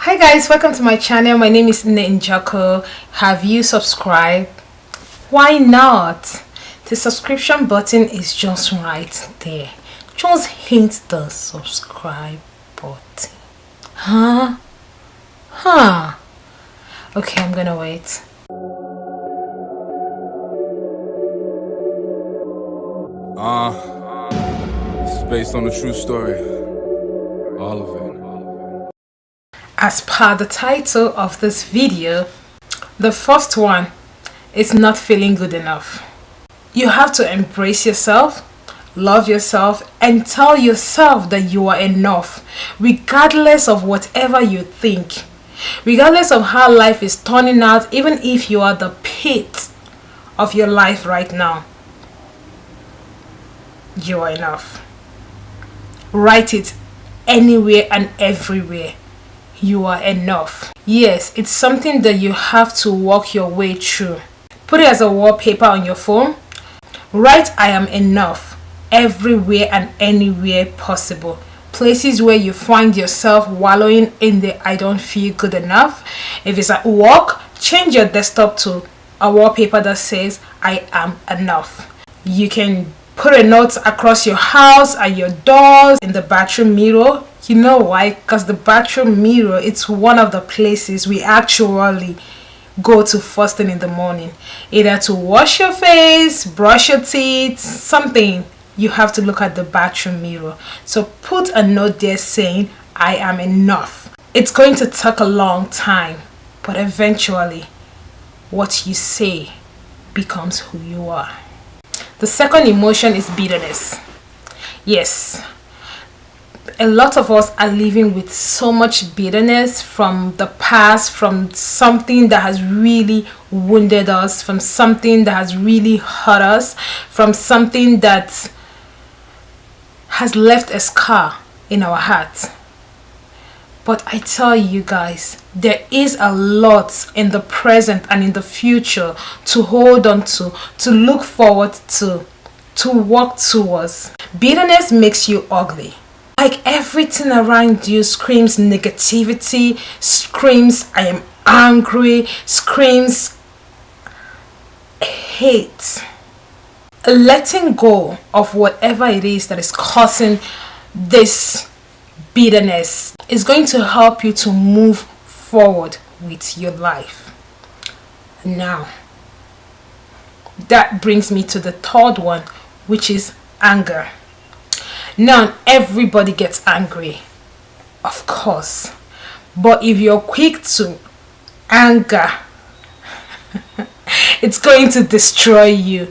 Hi guys, welcome to my channel. My name is Nne Njako. Have you subscribed? Why not? The subscription button is just right there. Just hit the subscribe button. Huh? Okay, I'm gonna wait. This is based on a true story. All of it. As per the title of this video, the first one is not feeling good enough. You have to embrace yourself, love yourself, and tell yourself that you are enough, regardless of whatever you think, regardless of how life is turning out, even if you are the pit of your life right now. You are enough. Write it anywhere and everywhere. You are enough. Yes, it's something that you have to walk your way through. Put it as a wallpaper on your phone. Write I am enough everywhere and anywhere possible. Places where you find yourself wallowing in the I don't feel good enough. If it's at work, change your desktop to a wallpaper that says I am enough. You can put a note across your house, at your doors, in the bathroom mirror. You know why? Because the bathroom mirror, it's one of the places we actually go to first thing in the morning. Either to wash your face, brush your teeth, something. You have to look at the bathroom mirror. So put a note there saying, I am enough. It's going to take a long time, but eventually, what you say becomes who you are. The second emotion is bitterness. Yes, a lot of us are living with so much bitterness from the past, from something that has really wounded us, from something that has really hurt us, from something that has left a scar in our hearts. But I tell you guys, there is a lot in the present and in the future to hold on to look forward to work towards. Bitterness makes you ugly. Like everything around you screams negativity, screams I am angry, screams hate. Letting go of whatever it is that is causing this bitterness is going to help you to move forward with your life. Now, that brings me to the third one, which is anger. Now, everybody gets angry, of course, but if you're quick to anger, it's going to destroy you.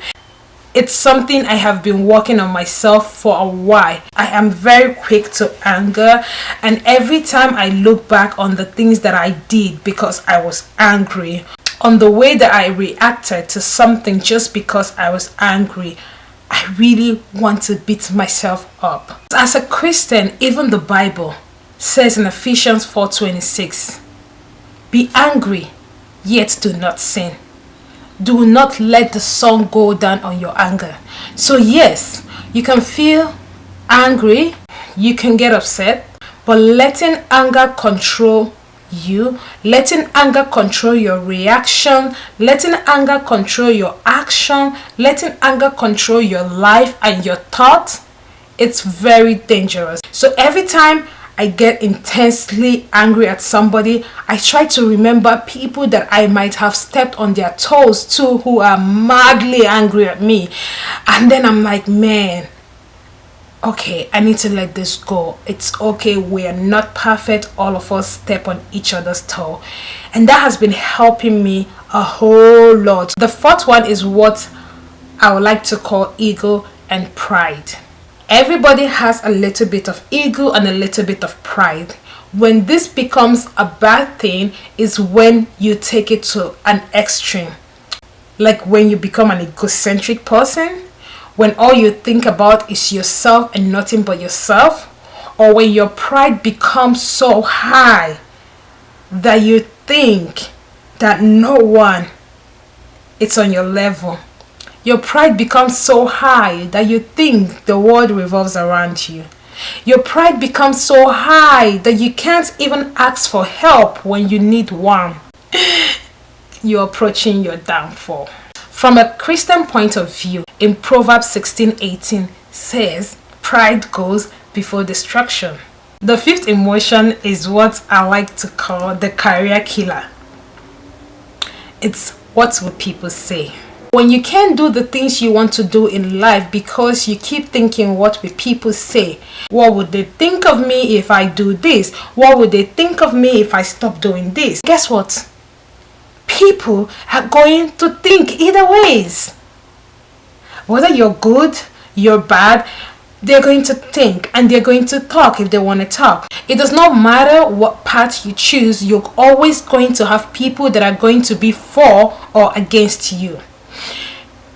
It's something I have been working on myself for a while. I am very quick to anger, and every time I look back on the things that I did because I was angry, on the way that I reacted to something just because I was angry, I really want to beat myself up. As a Christian, even the Bible says in Ephesians 4:26, be angry, yet do not sin. Do not let the sun go down on your anger. So yes, you can feel angry, you can get upset, but letting anger control you, letting anger control your reaction, letting anger control your action, letting anger control your life and your thoughts, it's very dangerous. So every time I get intensely angry at somebody, I try to remember people that I might have stepped on their toes too, who are madly angry at me. And then I'm like, man, okay, I need to let this go. It's okay, we are not perfect. All of us step on each other's toe. And that has been helping me a whole lot. The fourth one is what I would like to call ego and pride. Everybody has a little bit of ego and a little bit of pride. When this becomes a bad thing is when you take it to an extreme. Like when you become an egocentric person, when all you think about is yourself and nothing but yourself, or when your pride becomes so high that you think that no one is on your level. Your pride becomes so high that you think the world revolves around you. Your pride becomes so high that you can't even ask for help when you need one. You're approaching your downfall. From a Christian point of view, in Proverbs 16:18 says, pride goes before destruction. The fifth emotion is what I like to call the career killer. It's what will people say. When you can't do the things you want to do in life because you keep thinking, what will people say? What would they think of me if I do this? What would they think of me if I stop doing this? Guess what? People are going to think either ways. Whether you're good, you're bad, they're going to think and they're going to talk if they want to talk. It does not matter what path you choose, you're always going to have people that are going to be for or against you.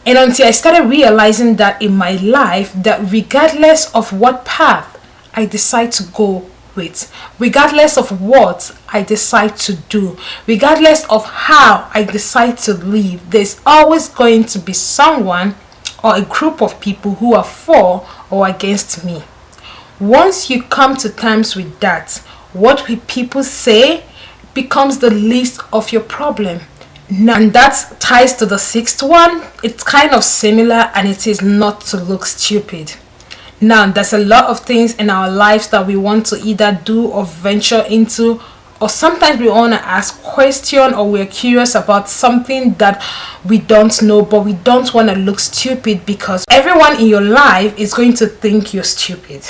And until I started realizing that in my life, that regardless of what path I decide to go with, regardless of what I decide to do, regardless of how I decide to live, there's always going to be someone or a group of people who are for or against me. Once you come to terms with that, what will people say becomes the least of your problem. Now, and that ties to the sixth one. It's kind of similar, and it is not to look stupid. Now, there's a lot of things in our lives that we want to either do or venture into, or sometimes we want to ask questions, or we're curious about something that we don't know, but we don't want to look stupid because everyone in your life is going to think you're stupid.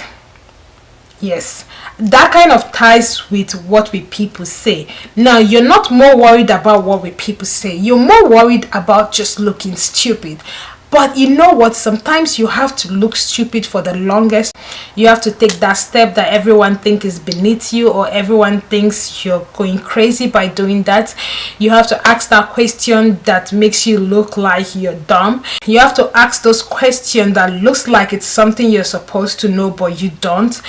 Yes, that kind of ties with what will people say. Now, you're not more worried about what will people say. You're more worried about just looking stupid. But you know what? Sometimes you have to look stupid for the longest. You have to take that step that everyone thinks is beneath you, or everyone thinks you're going crazy by doing that. You have to ask that question that makes you look like you're dumb. You have to ask those questions that looks like it's something you're supposed to know but you don't.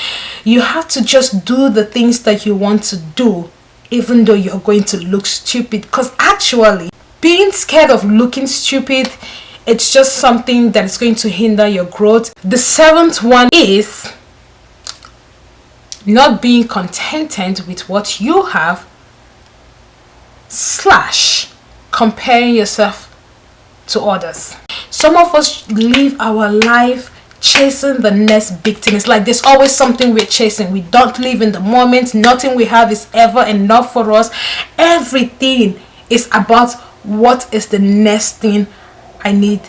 You have to just do the things that you want to do even though you're going to look stupid, because actually being scared of looking stupid, it's just something that is going to hinder your growth. The seventh one is not being contented with what you have / comparing yourself to others. Some of us live our life chasing the next big thing. It's like there's always something we're chasing. We don't live in the moment. Nothing we have is ever enough for us. Everything is about what is the next thing I need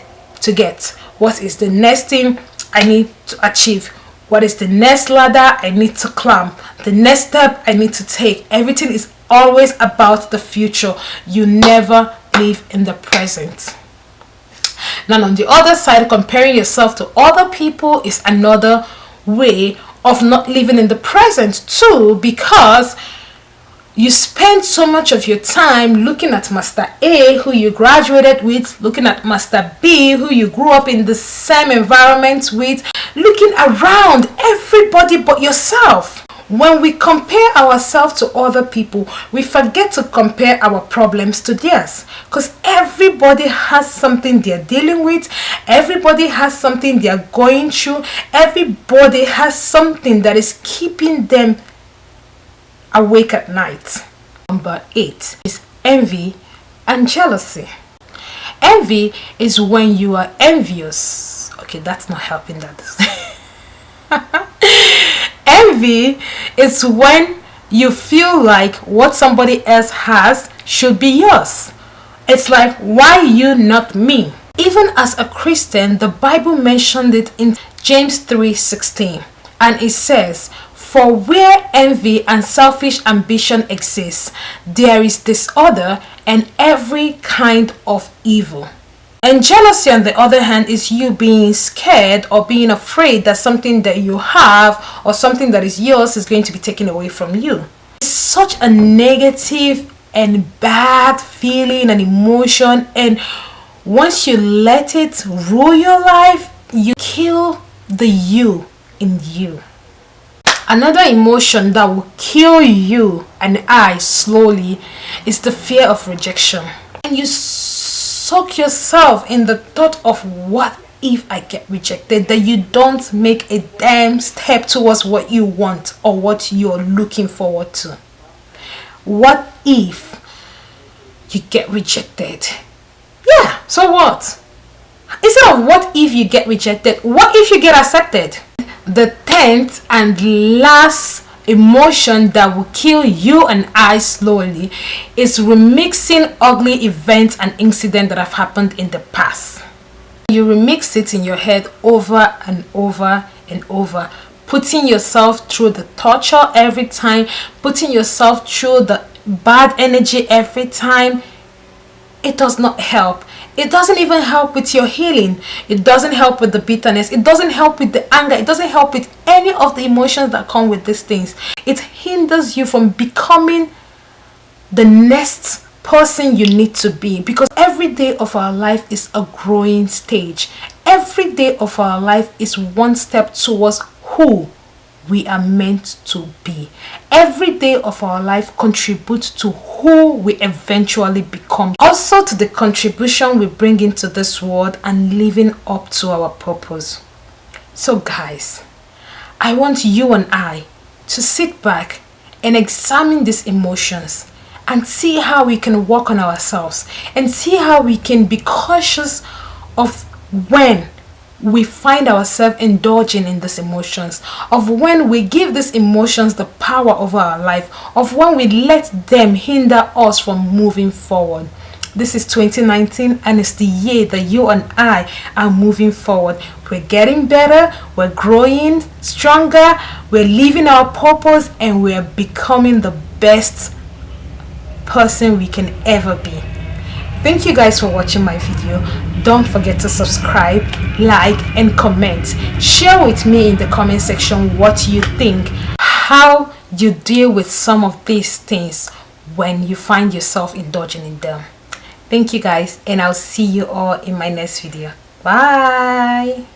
to get. What is the next thing I need to achieve? What is the next ladder I need to climb? The next step I need to take. Everything is always about the future. You never live in the present. Now, on the other side, comparing yourself to other people is another way of not living in the present too, because you spend so much of your time looking at Master A, who you graduated with, looking at Master B, who you grew up in the same environment with, looking around everybody but yourself. When we compare ourselves to other people, we forget to compare our problems to theirs, because everybody has something they're dealing with, everybody has something they're going through, everybody has something that is keeping them awake at night. Number 8 is envy and jealousy. Envy is when you are envious. Okay, that's not helping that. Envy is when you feel like what somebody else has should be yours. It's like, why you, not me? Even as a Christian, the Bible mentioned it in James 3:16, and it says, "For where envy and selfish ambition exists, there is disorder and every kind of evil." And jealousy, on the other hand, is you being scared or being afraid that something that you have or something that is yours is going to be taken away from you. It's such a negative and bad feeling and emotion, and once you let it rule your life, you kill the you in you. Another emotion that will kill you and I slowly is the fear of rejection. And you soak yourself in the thought of what if I get rejected, that you don't make a damn step towards what you want or what you're looking forward to? What if you get rejected? Yeah, so what? Instead of what if you get rejected, what if you get accepted? The 10th and last emotion that will kill you and I slowly is remixing ugly events and incidents that have happened in the past. You remix it in your head over and over and over, putting yourself through the torture every time, putting yourself through the bad energy every time. It does not help. It doesn't even help with your healing. It doesn't help with the bitterness. It doesn't help with the anger. It doesn't help with any of the emotions that come with these things. It hinders you from becoming the next person you need to be, because every day of our life is a growing stage. Every day of our life is one step towards who we are meant to be. Every day of our life contributes to who we eventually become, also to the contribution we bring into this world and living up to our purpose. So guys, I want you and I to sit back and examine these emotions and see how we can work on ourselves and see how we can be cautious of when we find ourselves indulging in these emotions, of when we give these emotions the power over our life, of when we let them hinder us from moving forward. This is 2019 and it's the year that you and I are moving forward. We're getting better, we're growing stronger, we're living our purpose, and we're becoming the best person we can ever be. Thank you guys for watching my video. Don't forget to subscribe, like, and comment. Share with me in the comment section what you think, how you deal with some of these things when you find yourself indulging in them. Thank you guys, and I'll see you all in my next video. Bye.